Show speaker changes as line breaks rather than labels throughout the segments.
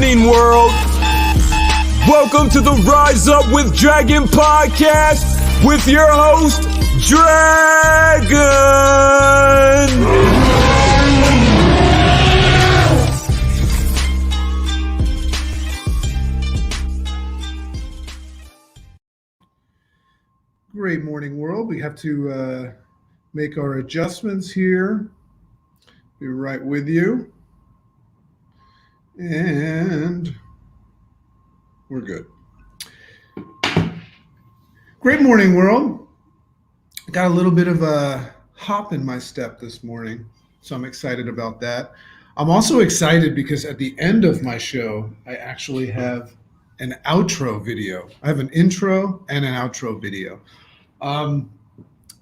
morning, world. Welcome to the Rise Up with Dragon podcast with your host, Dragon.
Great morning, world. We have to make our adjustments here. Be right with you. And we're good. Great morning, world. Got a little bit of a hop in my step this morning, so I'm excited about that. I'm also excited because at the end of my show, I actually have an outro video. I have an intro and an outro video.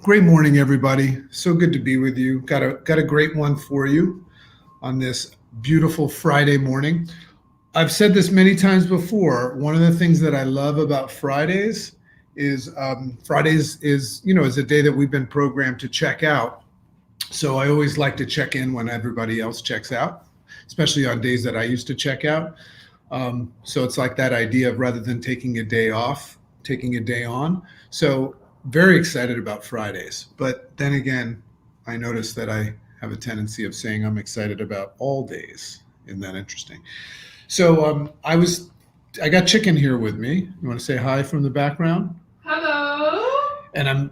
Great morning, everybody. So good to be with you. Got a great one for you on this beautiful Friday morning. I've said this many times before. One of the things that I love about Fridays is Fridays is a day that we've been programmed to check out. So I always like to check in when everybody else checks out, especially on days that I used to check out. So it's like that idea of rather than taking a day off, taking a day on. So very excited about Fridays. But then again, I noticed that I have a tendency of saying I'm excited about all days. Isn't that interesting? So I got Chicken here with me. You want to say hi from the background?
Hello.
And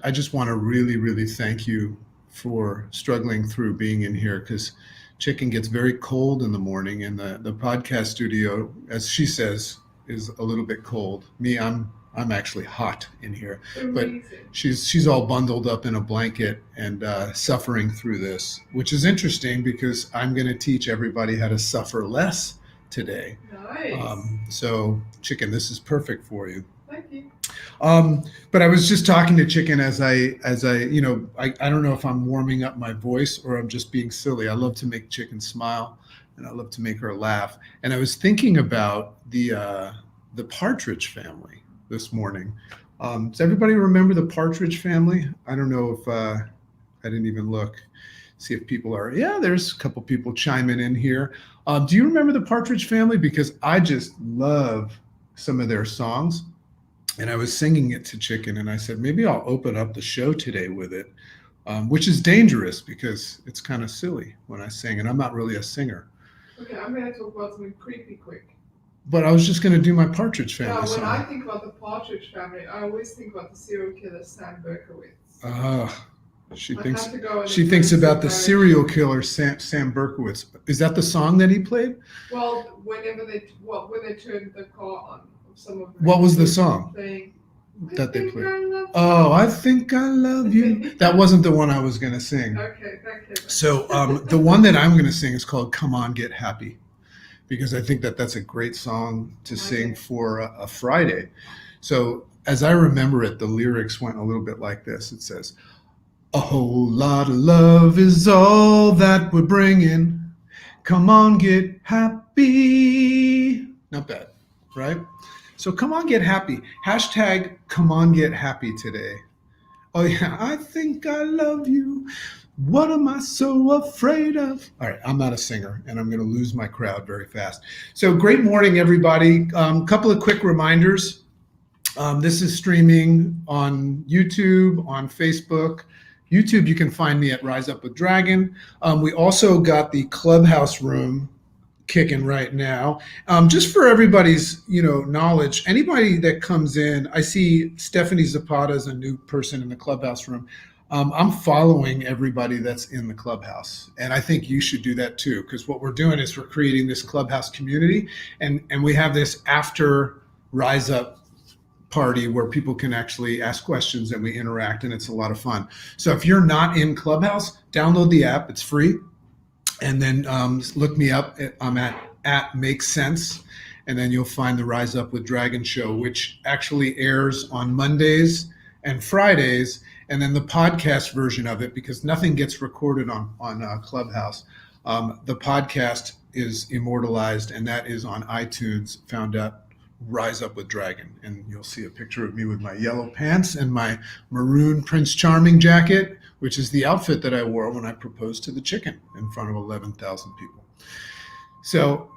I just want to really, really thank you for struggling through being in here, because Chicken gets very cold in the morning, and the podcast studio, as she says, is a little bit cold. Me, I'm actually hot in here.
Amazing.
But she's all bundled up in a blanket and suffering through this, which is interesting because I'm going to teach everybody how to suffer less today.
Nice.
So Chicken, this is perfect for you.
Thank you.
But I was just talking to Chicken as I I don't know if I'm warming up my voice or I'm just being silly. I love to make Chicken smile and I love to make her laugh. And I was thinking about the Partridge Family this morning. Does everybody remember the Partridge Family? I don't know if I didn't even look, see if people are. Yeah, there's a couple people chiming in here. Do you remember the Partridge Family? Because I just love some of their songs. And I was singing it to Chicken, and I said, maybe I'll open up the show today with it, which is dangerous because it's kind of silly when I sing, and I'm not really a singer.
Okay, I'm going to talk about something creepy quick.
But I was just going to do my Partridge Family song.
When I think about the Partridge Family, I always think about the serial killer Sam Berkowitz.
She thinks about the serial killer Sam Berkowitz. Is that the song that he played?
Well, when they turned the car on, some of
what was the song that they played? I think I love you. That wasn't the one I was going to sing.
Okay, thank you.
So the one that I'm going to sing is called "Come On, Get Happy," because I think that that's a great song to sing for a Friday. So as I remember it, the lyrics went a little bit like this. It says, "A whole lot of love is all that we're bringing. Come on, get happy." Not bad, right? So come on, get happy. Hashtag come on, get happy today. Oh yeah, I think I love you. What am I so afraid of? All right, I'm not a singer, and I'm going to lose my crowd very fast. So great morning, everybody. Couple of quick reminders. This is streaming on YouTube, on Facebook. YouTube, you can find me at Rise Up with Dragon. We also got the Clubhouse room kicking right now. Just for everybody's knowledge, anybody that comes in, I see Stephanie Zapata is a new person in the Clubhouse room. I'm following everybody that's in the Clubhouse, and I think you should do that too, because what we're doing is we're creating this Clubhouse community, and we have this after Rise Up party where people can actually ask questions and we interact, and it's a lot of fun. So if you're not in Clubhouse, download the app. It's free. And then look me up. I'm at Makes Sense. And then you'll find the Rise Up with Dragon show, which actually airs on Mondays and Fridays. And then the podcast version of it, because nothing gets recorded on Clubhouse. The podcast is immortalized, and that is on iTunes, found at Rise Up with Dragon. And you'll see a picture of me with my yellow pants and my maroon Prince Charming jacket, which is the outfit that I wore when I proposed to the chicken in front of 11,000 people. So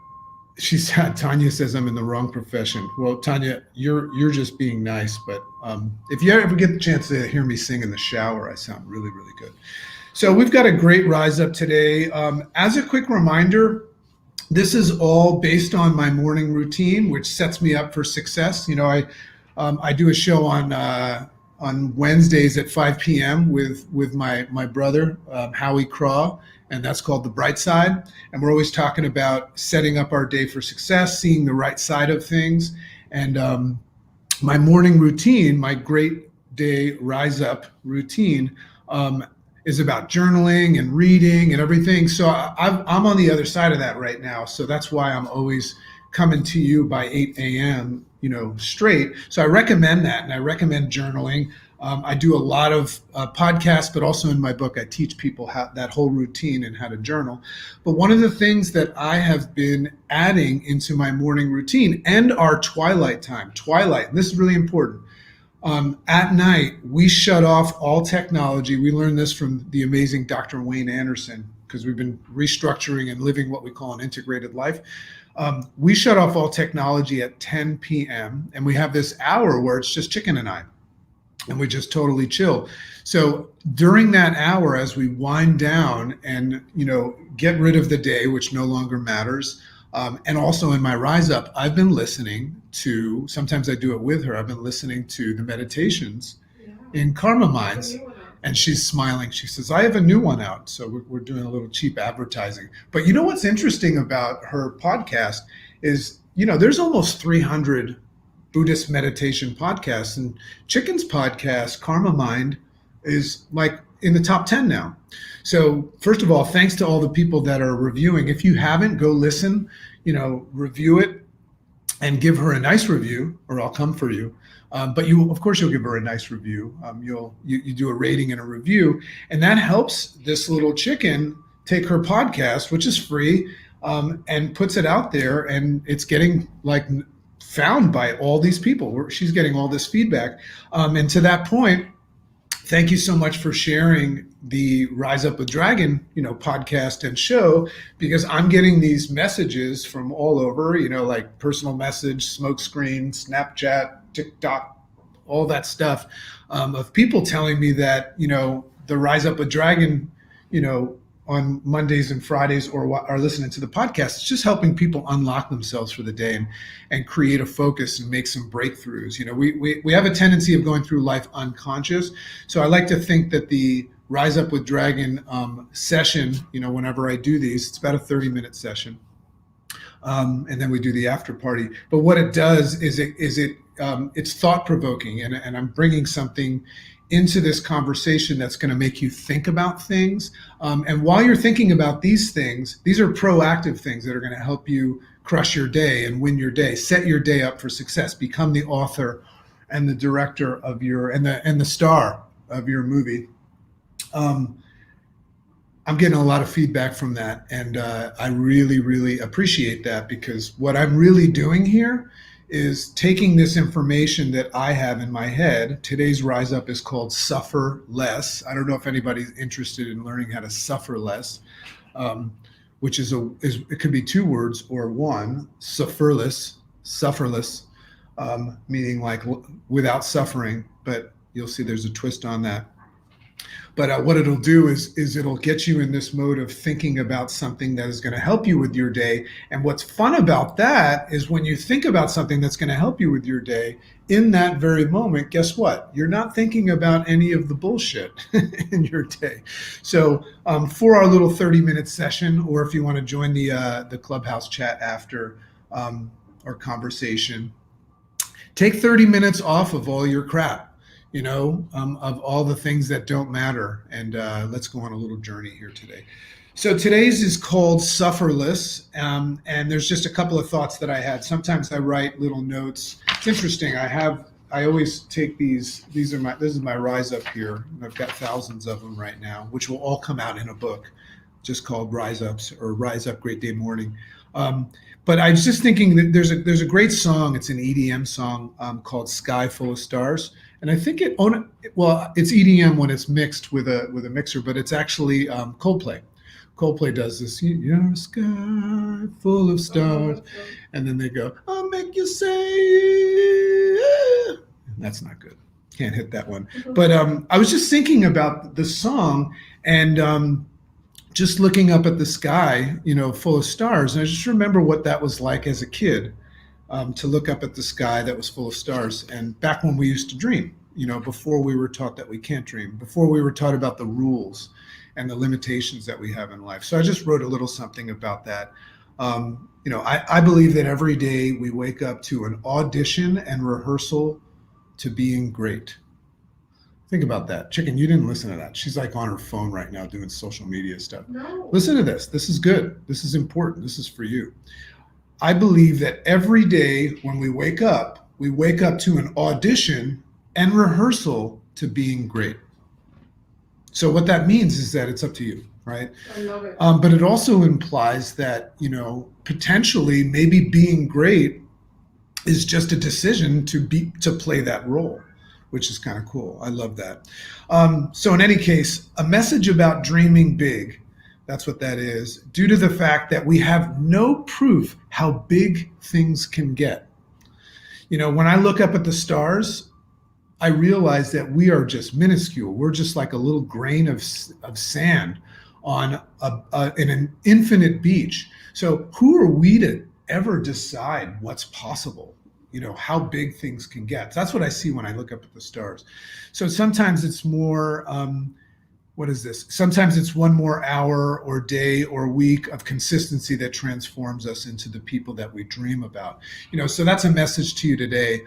Tanya says I'm in the wrong profession. Well, Tanya, you're just being nice. But if you ever get the chance to hear me sing in the shower, I sound really, really good. So we've got a great Rise Up today. As a quick reminder, this is all based on my morning routine, which sets me up for success. I do a show on Wednesdays at 5 p.m. with my brother Howie Craw, and that's called The Bright Side. And we're always talking about setting up our day for success, seeing the right side of things. And my morning routine, my great day Rise Up routine, is about journaling and reading and everything. So I'm on the other side of that right now. So that's why I'm always coming to you by 8 a.m., straight. So I recommend that. And I recommend journaling. I do a lot of podcasts, but also in my book, I teach people how that whole routine and how to journal. But one of the things that I have been adding into my morning routine and our twilight time, and this is really important. At night, we shut off all technology. We learned this from the amazing Dr. Wayne Anderson, because we've been restructuring and living what we call an integrated life. We shut off all technology at 10 p.m. and we have this hour where it's just Chicken and I, and we just totally chill. So during that hour, as we wind down and, get rid of the day, which no longer matters, and also in my Rise Up, I've been listening to, sometimes I do it with her, I've been listening to the meditations in Karma Minds. And she's smiling. She says, I have a new one out. So we're doing a little cheap advertising. But you know what's interesting about her podcast is, there's almost 300 Buddhist meditation podcasts. And Chicken's podcast, Karma Mind, is like in the top 10 now. So first of all, thanks to all the people that are reviewing. If you haven't, go listen, review it and give her a nice review, or I'll come for you. But of course, you'll give her a nice review. You do a rating and a review, and that helps this little chicken take her podcast, which is free, and puts it out there, and it's getting found by all these people. She's getting all this feedback, and to that point, thank you so much for sharing the Rise Up with Dragon, podcast and show, because I'm getting these messages from all over, like personal message, smokescreen, Snapchat, TikTok, all that stuff, of people telling me that, the Rise Up with Dragon, on Mondays and Fridays or are listening to the podcast, it's just helping people unlock themselves for the day and create a focus and make some breakthroughs. We have a tendency of going through life unconscious. So I like to think that the Rise Up with Dragon session, whenever I do these, it's about a 30-minute session. And then we do the after party. But what it does is it's thought provoking, and I'm bringing something into this conversation that's going to make you think about things. And while you're thinking about these things, these are proactive things that are going to help you crush your day and win your day, set your day up for success, become the author and the director of and the star of your movie. I'm getting a lot of feedback from that, and I really, really appreciate that, because what I'm really doing here is taking this information that I have in my head. Today's Rise Up is called Sufferless. I don't know if anybody's interested in learning how to suffer less, which it could be two words or one. Sufferless, meaning like without suffering, but you'll see there's a twist on that. But what it'll do is it'll get you in this mode of thinking about something that is going to help you with your day. And what's fun about that is when you think about something that's going to help you with your day, in that very moment, guess what? You're not thinking about any of the bullshit in your day. So for our little 30-minute session, or if you want to join the Clubhouse chat after our conversation, take 30 minutes off of all your crap. Of all the things that don't matter. And let's go on a little journey here today. So today's is called Sufferless. And there's just a couple of thoughts that I had. Sometimes I write little notes. It's interesting. I always take these is my Rise Up here. And I've got thousands of them right now, which will all come out in a book just called Rise Ups, or Rise Up Great Day Morning. But I was just thinking that there's a great song. It's an EDM song called Sky Full of Stars. And I think it's EDM when it's mixed with a mixer, but it's actually Coldplay. Coldplay does this, you're a sky full of stars. And then they go, I'll make you say, ah. That's not good. Can't hit that one. But I was just thinking about the song and just looking up at the sky, full of stars. And I just remember what that was like as a kid, to look up at the sky that was full of stars. And back when we used to dream, before we were taught that we can't dream, before we were taught about the rules and the limitations that we have in life. So I just wrote a little something about that. I believe that every day we wake up to an audition and rehearsal to being great. Think about that. Chicken, you didn't listen to that. She's like on her phone right now doing social media stuff.
No.
Listen to this. This is good. This is important. This is for you. I believe that every day when we wake up to an audition and rehearsal to being great. So what that means is that it's up to you, right?
I love it.
But it also implies that, potentially maybe being great is just a decision to play that role, which is kind of cool. I love that. So in any case, a message about dreaming big, that's what that is, due to the fact that we have no proof how big things can get. When I look up at the stars, I realize that we are just minuscule. We're just like a little grain of sand on an infinite beach. So who are we to ever decide what's possible? How big things can get. That's what I see when I look up at the stars. So sometimes it's more, what is this? Sometimes it's one more hour or day or week of consistency that transforms us into the people that we dream about. So that's a message to you today.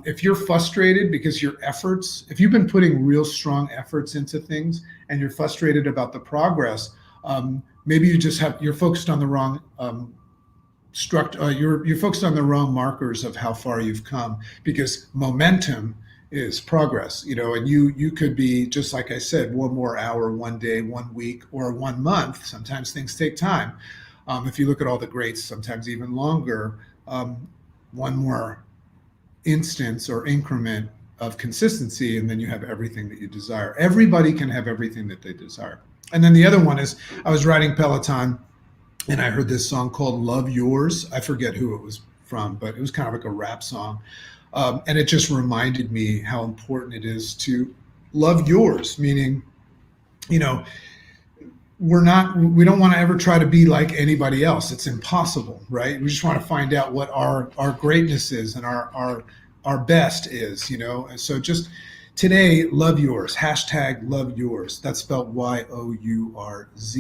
If you're frustrated because if you've been putting real strong efforts into things and you're frustrated about the progress, maybe you're focused on the wrong you're focused on the wrong markers of how far you've come, because momentum is progress, and you could be, just like I said, one more hour, one day, 1 week, or 1 month. Sometimes things take time. If you look at all the greats, sometimes even longer, one more instance or increment of consistency, and then you have everything that you desire. Everybody can have everything that they desire. And then the other one is, I was riding Peloton, and I heard this song called Love Yours. I forget who it was from, but it was kind of like a rap song. And it just reminded me how important it is to love yours, meaning, we don't want to ever try to be like anybody else. It's impossible, right? We just want to find out what our greatness is and our best is, And so just today, love yours, hashtag love yours. That's spelled YOURZ.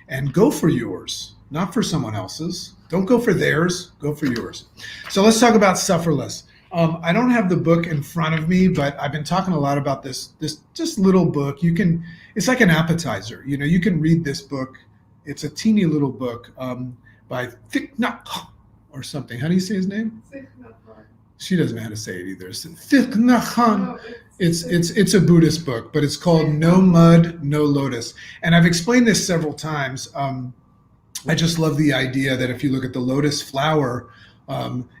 And go for yours. Not for someone else's. Don't go for theirs, go for yours. So let's talk about Sufferless. I don't have the book in front of me, but I've been talking a lot about this just little book. It's like an appetizer. You can read this book. It's a teeny little book by Thich Nhat Hanh or something. How do you say his name? She doesn't know how to say it either. Thich Nhat Hanh. It's a Buddhist book, but it's called No Mud, No Lotus. And I've explained this several times. I just love the idea that if you look at the lotus flower,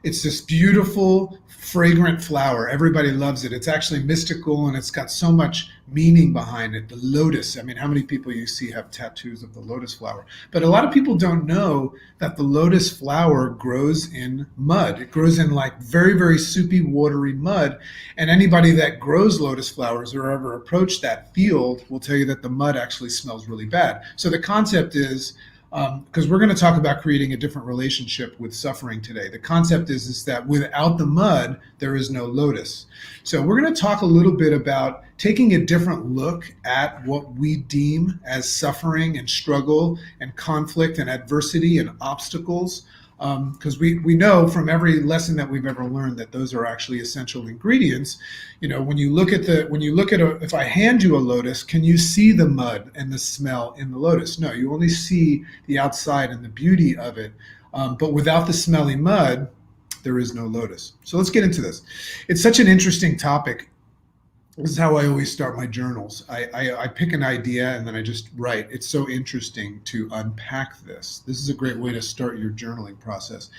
it's this beautiful, fragrant flower. Everybody loves it. It's actually mystical, and it's got so much meaning behind it. The lotus. I mean, how many people you see have tattoos of the lotus flower? But a lot of people don't know that the lotus flower grows in mud. It grows in like very, very soupy, watery mud. And anybody that grows lotus flowers or ever approached that field will tell you that the mud actually smells really bad. So the concept is, because we're going to talk about creating a different relationship with suffering today. The concept is that without the mud, there is no lotus. So we're going to talk a little bit about taking a different look at what we deem as suffering and struggle and conflict and adversity and obstacles. Because we know from every lesson that we've ever learned that those are actually essential ingredients. When you look at if I hand you a lotus, can you see the mud and the smell in the lotus? No, you only see the outside and the beauty of it. But without the smelly mud, there is no lotus. So let's get into this. It's such an interesting topic. This is how I always start my journals. I pick an idea and then I just write. It's so interesting to unpack this. This is a great way to start your journaling process.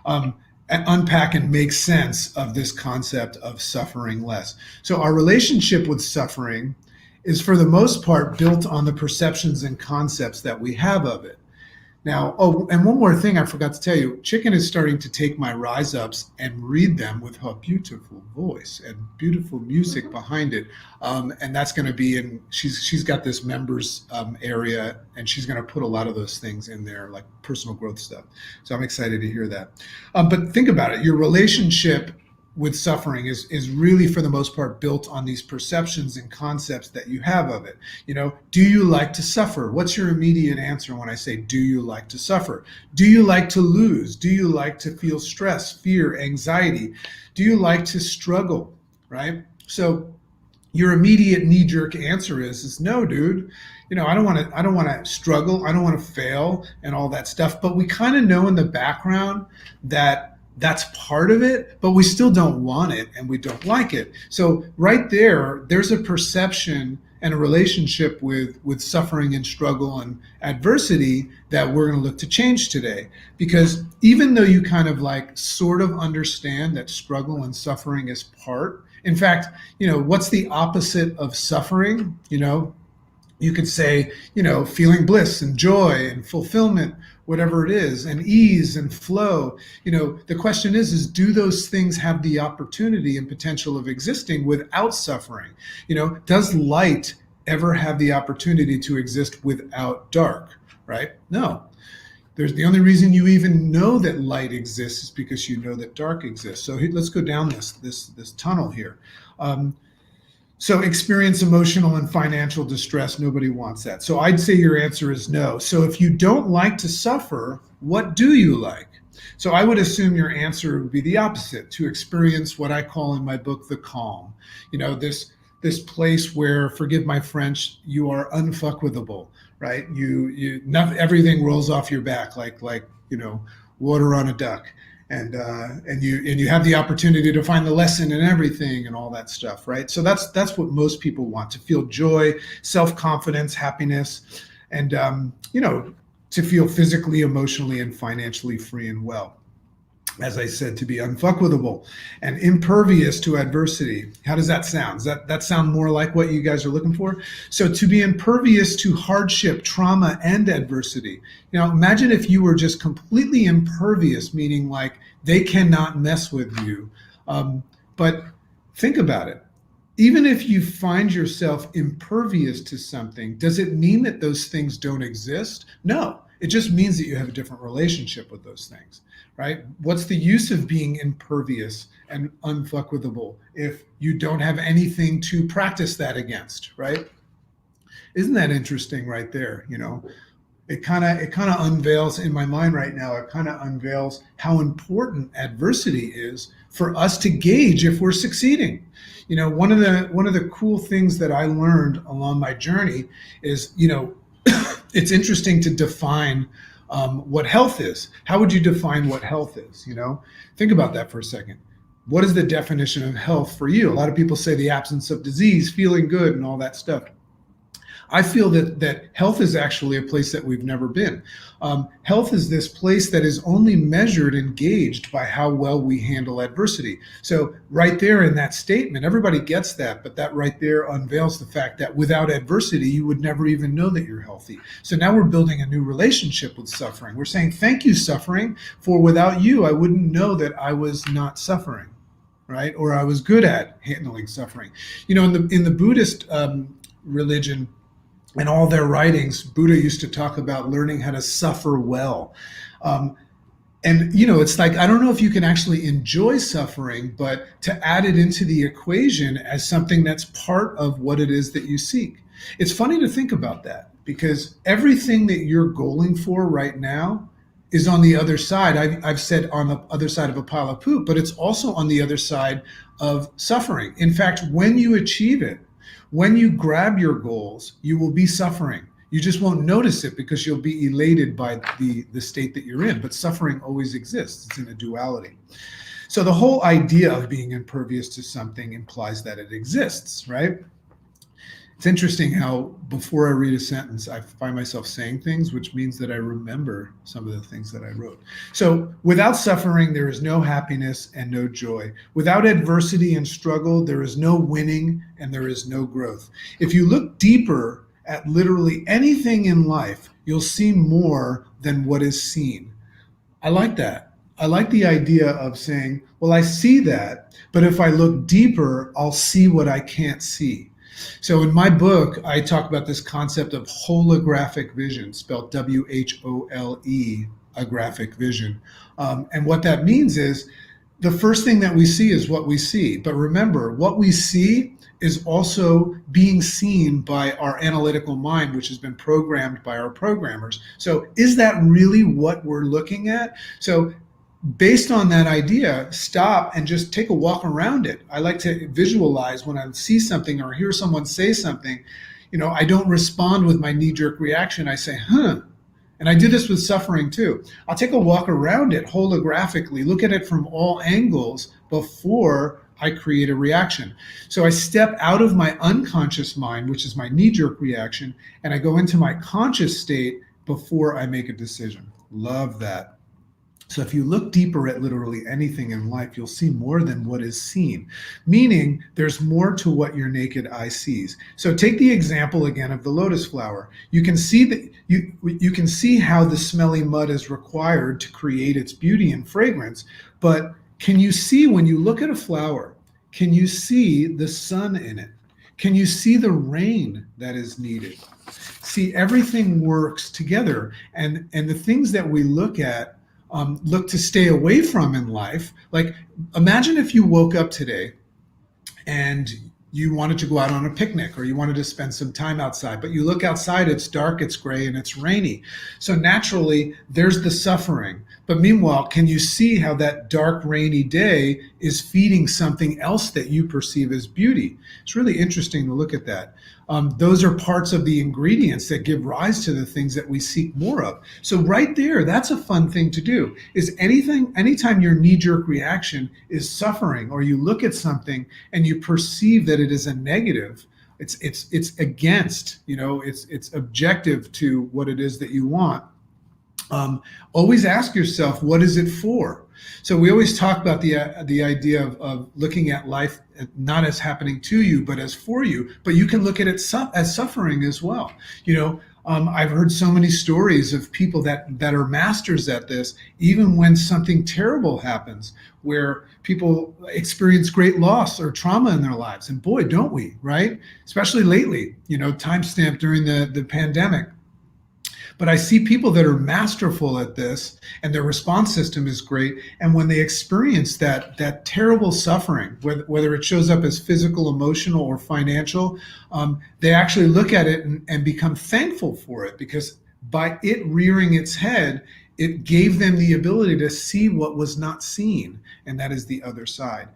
And unpack and make sense of this concept of suffering less. So our relationship with suffering is for the most part built on the perceptions and concepts that we have of it. Now, oh, and one more thing I forgot to tell you, Chicken is starting to take my rise ups and read them with her beautiful voice and beautiful music behind it. And that's going to be she's got this members area, and she's going to put a lot of those things in there, like personal growth stuff. So I'm excited to hear that. But think about it. Your relationship with suffering is really, for the most part, built on these perceptions and concepts that you have of it. Do you like to suffer? What's your immediate answer when I say, do you like to suffer? Do you like to lose? Do you like to feel stress, fear, anxiety? Do you like to struggle, right? So your immediate knee-jerk answer is no, dude. I don't want to struggle. I don't want to fail and all that stuff. But we kind of know in the background that that's part of it, but we still don't want it and we don't like it. So right there's a perception and a relationship with suffering and struggle and adversity that we're going to look to change today. Because even though you kind of like sort of understand that struggle and suffering is part, in fact, what's the opposite of suffering? You could say, feeling bliss and joy and fulfillment, whatever it is, and ease and flow. The question is do those things have the opportunity and potential of existing without suffering? Does light ever have the opportunity to exist without dark, right? No. The only reason you even know that light exists is because you know that dark exists. So let's go down this tunnel here. So experience emotional and financial distress. Nobody wants that. So I'd say your answer is no. So if you don't like to suffer, what do you like? So I would assume your answer would be the opposite, to experience what I call in my book the calm. This place where, forgive my French, you are unfuckwithable, right? Everything rolls off your back like water on a duck. And you have the opportunity to find the lesson in everything and all that stuff, right? So that's what most people want, to feel joy, self-confidence, happiness, and to feel physically, emotionally, and financially free and well. As I said, to be unfuckwithable and impervious to adversity. How does that sound? Does that sound more like what you guys are looking for? So to be impervious to hardship, trauma, and adversity. Imagine if you were just completely impervious, meaning like they cannot mess with you. But think about it. Even if you find yourself impervious to something, does it mean that those things don't exist? No. It just means that you have a different relationship with those things, right? What's the use of being impervious and unfuckwithable if you don't have anything to practice that against, right? Isn't that interesting right there? It kind of unveils in my mind right now, it kind of unveils how important adversity is for us to gauge if we're succeeding. One of the cool things that I learned along my journey is, it's interesting to define what health is. How would you define what health is? Think about that for a second. What is the definition of health for you? A lot of people say the absence of disease, feeling good, and all that stuff. I feel that health is actually a place that we've never been. Health is this place that is only measured and gauged by how well we handle adversity. So right there in that statement, everybody gets that, but that right there unveils the fact that without adversity, you would never even know that you're healthy. So now we're building a new relationship with suffering. We're saying, thank you, suffering, for without you, I wouldn't know that I was not suffering, right? Or I was good at handling suffering. In the Buddhist religion, in all their writings, Buddha used to talk about learning how to suffer well. It's like, I don't know if you can actually enjoy suffering, but to add it into the equation as something that's part of what it is that you seek. It's funny to think about that, because everything that you're goaling for right now is on the other side. I've said on the other side of a pile of poop, but it's also on the other side of suffering. In fact, when you achieve it, when you grab your goals, you will be suffering. You just won't notice it because you'll be elated by the state that you're in. But suffering always exists. It's in a duality. So the whole idea of being impervious to something implies that it exists, right? It's interesting how before I read a sentence, I find myself saying things, which means that I remember some of the things that I wrote. So without suffering, there is no happiness and no joy. Without adversity and struggle, there is no winning and there is no growth. If you look deeper at literally anything in life, you'll see more than what is seen. I like that. I like the idea of saying, well, I see that, but if I look deeper, I'll see what I can't see. So in my book, I talk about this concept of holographic vision, spelled W-H-O-L-E, a graphic vision. And what that means is the first thing that we see is what we see. But remember, what we see is also being seen by our analytical mind, which has been programmed by our programmers. So is that really what we're looking at? So based on that idea, stop and just take a walk around it. I like to visualize when I see something or hear someone say something. I don't respond with my knee-jerk reaction. I say, huh. And I do this with suffering too. I'll take a walk around it holographically, look at it from all angles before I create a reaction. So I step out of my unconscious mind, which is my knee-jerk reaction, and I go into my conscious state before I make a decision. Love that. So if you look deeper at literally anything in life, you'll see more than what is seen, meaning there's more to what your naked eye sees. So take the example again of the lotus flower. You can see that you can see how the smelly mud is required to create its beauty and fragrance, but can you see when you look at a flower, can you see the sun in it? Can you see the rain that is needed? See, everything works together, and the things that we look at look to stay away from in life. Like, imagine if you woke up today and you wanted to go out on a picnic or you wanted to spend some time outside, but you look outside, it's dark, it's gray, and it's rainy. So naturally, there's the suffering. But meanwhile, can you see how that dark, rainy day is feeding something else that you perceive as beauty? It's really interesting to look at that. Those are parts of the ingredients that give rise to the things that we seek more of. So right there, that's a fun thing to do. Anytime your knee-jerk reaction is suffering, or you look at something and you perceive that it is a negative, it's against, it's objective to what it is that you want. Always ask yourself, what is it for? So we always talk about the idea of looking at life not as happening to you, but as for you. But you can look at it as suffering as well. I've heard so many stories of people that are masters at this, even when something terrible happens, where people experience great loss or trauma in their lives. And boy, don't we, right? Especially lately, timestamp during the pandemic. But I see people that are masterful at this, and their response system is great. And when they experience that terrible suffering, whether it shows up as physical, emotional, or financial, they actually look at it and become thankful for it, because by it rearing its head, it gave them the ability to see what was not seen, and that is the other side.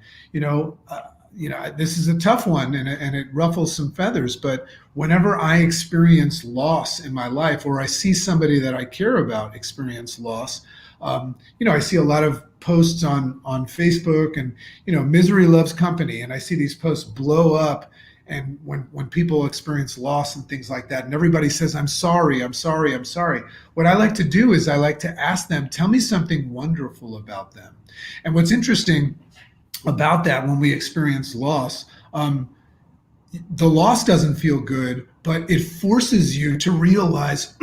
This is a tough one, and it ruffles some feathers, but whenever I experience loss in my life, or I see somebody that I care about experience loss, I see a lot of posts on Facebook, and, misery loves company. And I see these posts blow up, and when people experience loss and things like that, and everybody says, I'm sorry, I'm sorry, I'm sorry. What I like to do is I like to ask them, tell me something wonderful about them. And what's interesting about that, when we experience loss, the loss doesn't feel good, but it forces you to realize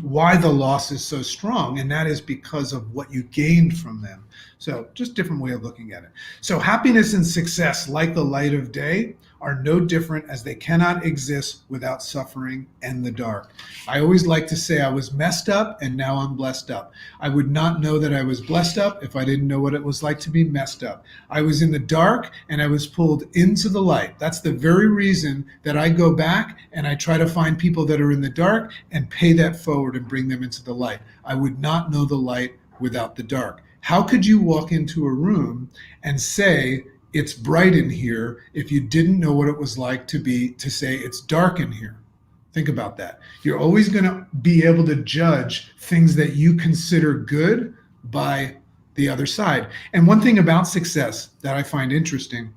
why the loss is so strong, and that is because of what you gained from them. So just different way of looking at it. So happiness and success, like the light of day, are no different, as they cannot exist without suffering and the dark. I always like to say I was messed up and now I'm blessed up. I would not know that I was blessed up if I didn't know what it was like to be messed up. I was in the dark and I was pulled into the light. That's the very reason that I go back and I try to find people that are in the dark and pay that forward and bring them into the light. I would not know the light without the dark. How could you walk into a room and say, it's bright in here, if you didn't know what it was like to say it's dark in here? Think about that. You're always going to be able to judge things that you consider good by the other side. And one thing about success that I find interesting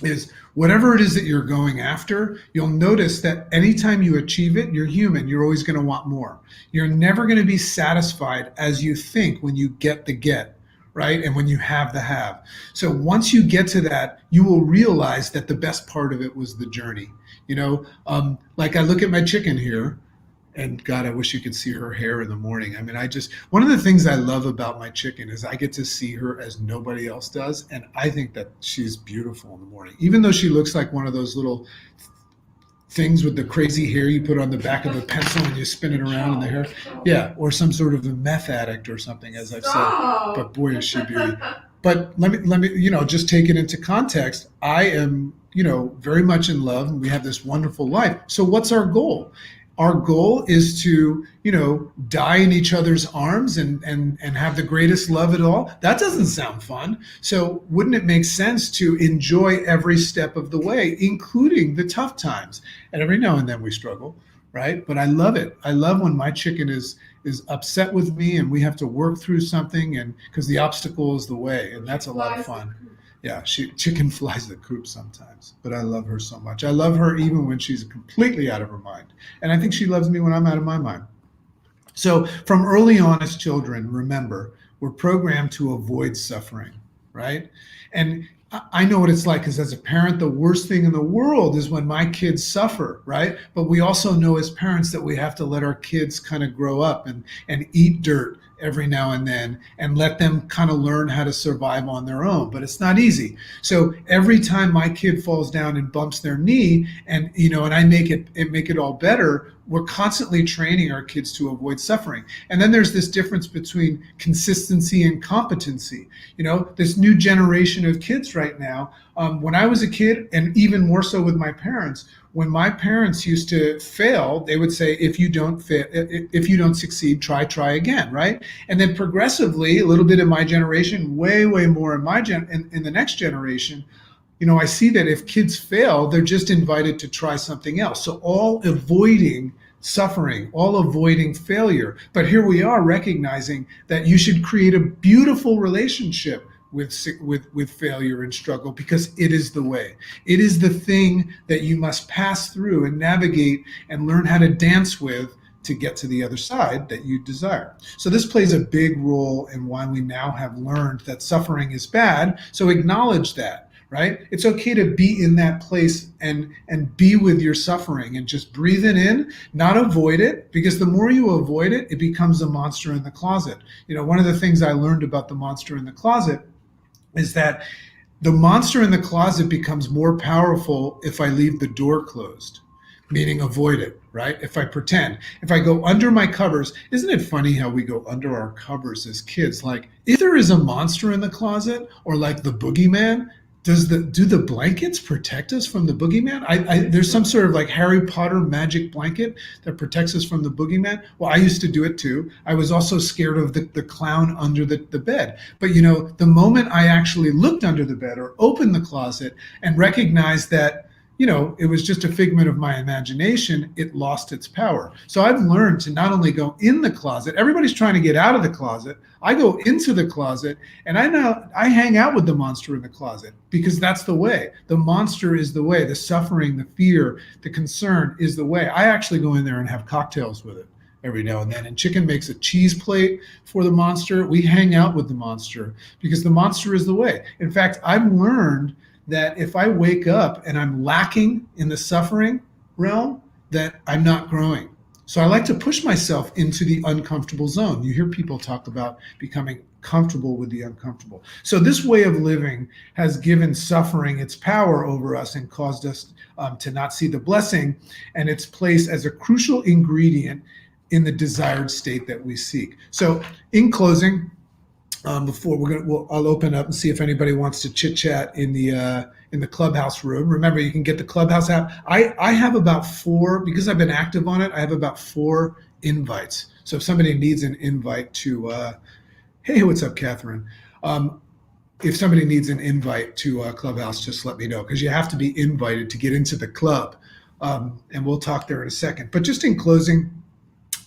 is whatever it is that you're going after, you'll notice that anytime you achieve it, you're human. You're always going to want more. You're never going to be satisfied as you think when you get the get, right? And when you have the have. So once you get to that, you will realize that the best part of it was the journey. Like I look at my chicken here, and God, I wish you could see her hair in the morning. I mean, one of the things I love about my chicken is I get to see her as nobody else does. And I think that she's beautiful in the morning, even though she looks like one of those little things with the crazy hair you put on the back of a pencil and you spin it around in the hair. Yeah. Or some sort of a meth addict or something, as I've said, but boy, is she beauty. But let me, just take it into context. I am, very much in love, and we have this wonderful life. So what's our goal? Our goal is to, die in each other's arms and have the greatest love at all. That doesn't sound fun. So wouldn't it make sense to enjoy every step of the way, including the tough times? And every now and then we struggle, right? But I love it. I love when my chicken is upset with me and we have to work through something, and because the obstacle is the way, and that's a lot of fun. Yeah, chicken flies the coop sometimes, but I love her so much. I love her even when she's completely out of her mind. And I think she loves me when I'm out of my mind. So from early on as children, remember, we're programmed to avoid suffering, right? And I know what it's like, because as a parent, the worst thing in the world is when my kids suffer, right? But we also know as parents that we have to let our kids kind of grow up and eat dirt every now and then, and let them kind of learn how to survive on their own. But it's not easy. So every time my kid falls down and bumps their knee, and and I make it all better, we're constantly training our kids to avoid suffering. And then there's this difference between consistency and competency. This new generation of kids right now, when I was a kid, and even more so with my parents, when my parents used to fail, they would say, if you don't succeed, try again, right? And then progressively, a little bit in my generation, way more in the next generation, I see that if kids fail, they're just invited to try something else. So all avoiding suffering, all avoiding failure. But here we are recognizing that you should create a beautiful relationship with failure and struggle, because it is the way. It is the thing that you must pass through and navigate and learn how to dance with to get to the other side that you desire. So this plays a big role in why we now have learned that suffering is bad. So acknowledge that. Right? It's okay to be in that place and be with your suffering and just breathe it in, not avoid it, because the more you avoid it, it becomes a monster in the closet. One of the things I learned about the monster in the closet is that the monster in the closet becomes more powerful if I leave the door closed, meaning avoid it, right? If I pretend, if I go under my covers. Isn't it funny how we go under our covers as kids? Like, if there is a monster in the closet, or like the boogeyman, do the blankets protect us from the boogeyman? There's some sort of like Harry Potter magic blanket that protects us from the boogeyman. Well, I used to do it too. I was also scared of the clown under the bed. But the moment I actually looked under the bed or opened the closet and recognized that it was just a figment of my imagination, it lost its power. So I've learned to not only go in the closet, everybody's trying to get out of the closet. I go into the closet, and I hang out with the monster in the closet, because that's the way. The monster is the way. The suffering, the fear, the concern is the way. I actually go in there and have cocktails with it every now and then. And Chicken makes a cheese plate for the monster. We hang out with the monster, because the monster is the way. In fact, I've learned that if I wake up and I'm lacking in the suffering realm, that I'm not growing. So I like to push myself into the uncomfortable zone. You hear people talk about becoming comfortable with the uncomfortable. So this way of living has given suffering its power over us and caused us to not see the blessing and its place as a crucial ingredient in the desired state that we seek. So in closing, before I'll open up and see if anybody wants to chit chat in the Clubhouse room. Remember, you can get the Clubhouse app. I have about 4, because I've been active on it. I have about 4 invites. So if somebody needs an invite to, hey, what's up, Catherine? If somebody needs an invite to Clubhouse, just let me know, because you have to be invited to get into the club, and we'll talk there in a second. But just in closing,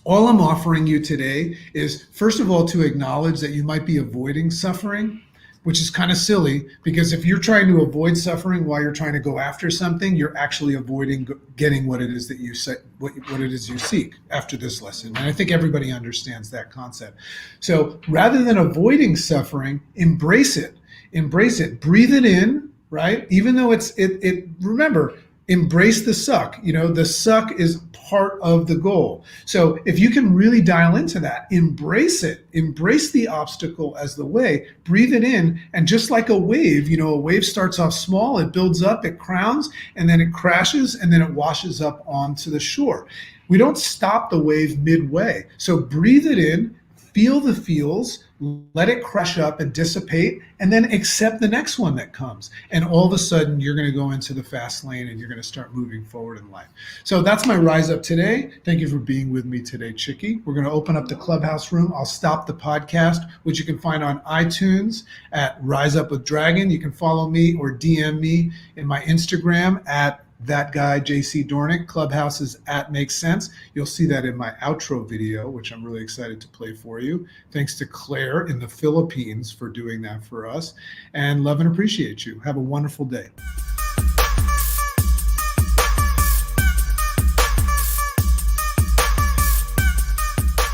all I'm offering you today is, first of all, to acknowledge that you might be avoiding suffering, which is kind of silly, because if you're trying to avoid suffering while you're trying to go after something, you're actually avoiding getting what it is that you say, what it is you seek after this lesson. And I think everybody understands that concept. So rather than avoiding suffering, embrace it. Embrace it. Breathe it in, right? Even though remember, embrace the suck. The suck is part of the goal. So if you can really dial into that, embrace it, embrace the obstacle as the way, breathe it in. And just like a wave starts off small, it builds up, it crowns, and then it crashes, and then it washes up onto the shore. We don't stop the wave midway. So breathe it in, feel the feels, let it crush up and dissipate, and then accept the next one that comes. And all of a sudden, you're going to go into the fast lane and you're going to start moving forward in life. So that's my Rise Up today. Thank you for being with me today, Chicky. We're going to open up the Clubhouse room. I'll stop the podcast, which you can find on iTunes at Rise Up with Dragon. You can follow me or DM me in my Instagram at that guy, JC Dornick. Clubhouse is at Makes Sense. You'll see that in my outro video, which I'm really excited to play for you. Thanks to Claire in the Philippines for doing that for us. And love and appreciate you. Have a wonderful day.